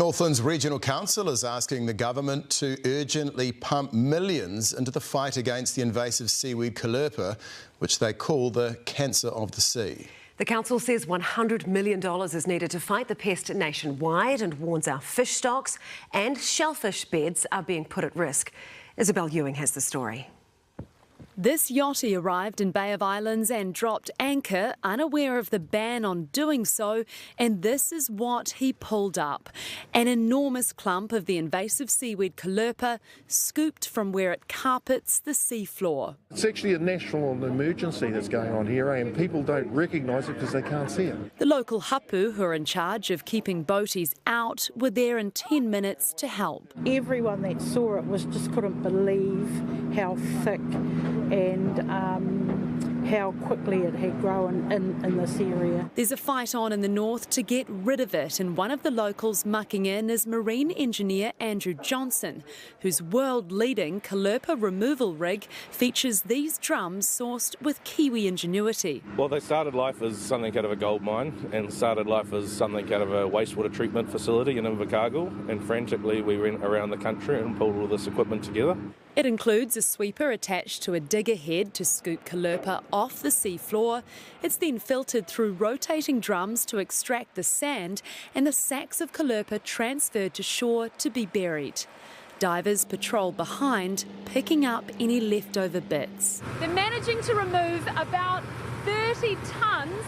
Northland's Regional Council is asking the government to urgently pump millions into the fight against the invasive seaweed callirpa, which they call the cancer of the sea. The council says $100 million is needed to fight the pest nationwide and warns our fish stocks and shellfish beds are being put at risk. Isabel Ewing has the story. This yachty arrived in Bay of Islands and dropped anchor, unaware of the ban on doing so, and this is what he pulled up. An enormous clump of the invasive seaweed callirpa, scooped from where it carpets the seafloor. It's actually a national emergency that's going on here, and people don't recognise it because they can't see it. The local hapu, who are in charge of keeping boaties out, were there in 10 minutes to help. Everyone that saw it just couldn't believe how thick and how quickly it had grown in this area. There's a fight on in the north to get rid of it, and one of the locals mucking in is marine engineer Andrew Johnson, whose world-leading callirpa removal rig features these drums sourced with Kiwi ingenuity. Well, they started life as something out of a gold mine and started life as something out of a wastewater treatment facility in Invercargill, and frantically we went around the country and pulled all this equipment together. It includes a sweeper attached to a digger head to scoop callirpa off the seafloor. It's then filtered through rotating drums to extract the sand, and the sacks of callirpa transferred to shore to be buried. Divers patrol behind, picking up any leftover bits. They're managing to remove about 30 tonnes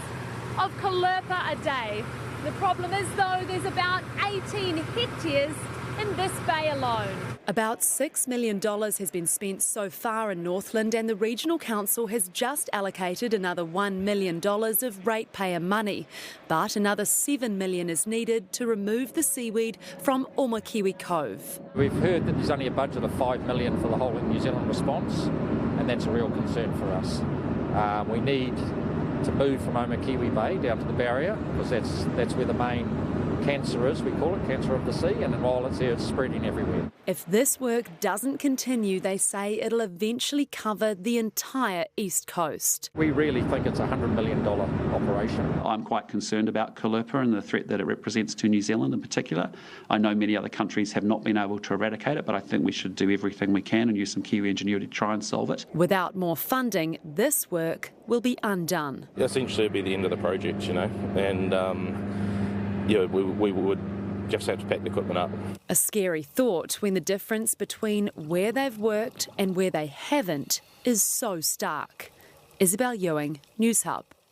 of callirpa a day. The problem is, though, there's about 18 hectares in this bay alone. About $6 million has been spent so far in Northland, and the Regional Council has just allocated another $1 million of ratepayer money. But another $7 million is needed to remove the seaweed from Omakiwi Cove. We've heard that there's only a budget of $5 million for the whole New Zealand response, and that's a real concern for us. We need to move from Omakiwi Bay down to the barrier, because that's where the main cancer is, we call it, cancer of the sea, and while it's there, it's spreading everywhere. If this work doesn't continue, they say it'll eventually cover the entire east coast. We really think it's a $100 million operation. I'm quite concerned about callirpa and the threat that it represents to New Zealand in particular. I know many other countries have not been able to eradicate it, but I think we should do everything we can and use some Kiwi ingenuity to try and solve it. Without more funding, this work will be undone. Essentially, it'll be the end of the project, you know, and yeah, we would just have to pack the equipment up. A scary thought when the difference between where they've worked and where they haven't is so stark. Isabel Ewing, Newshub.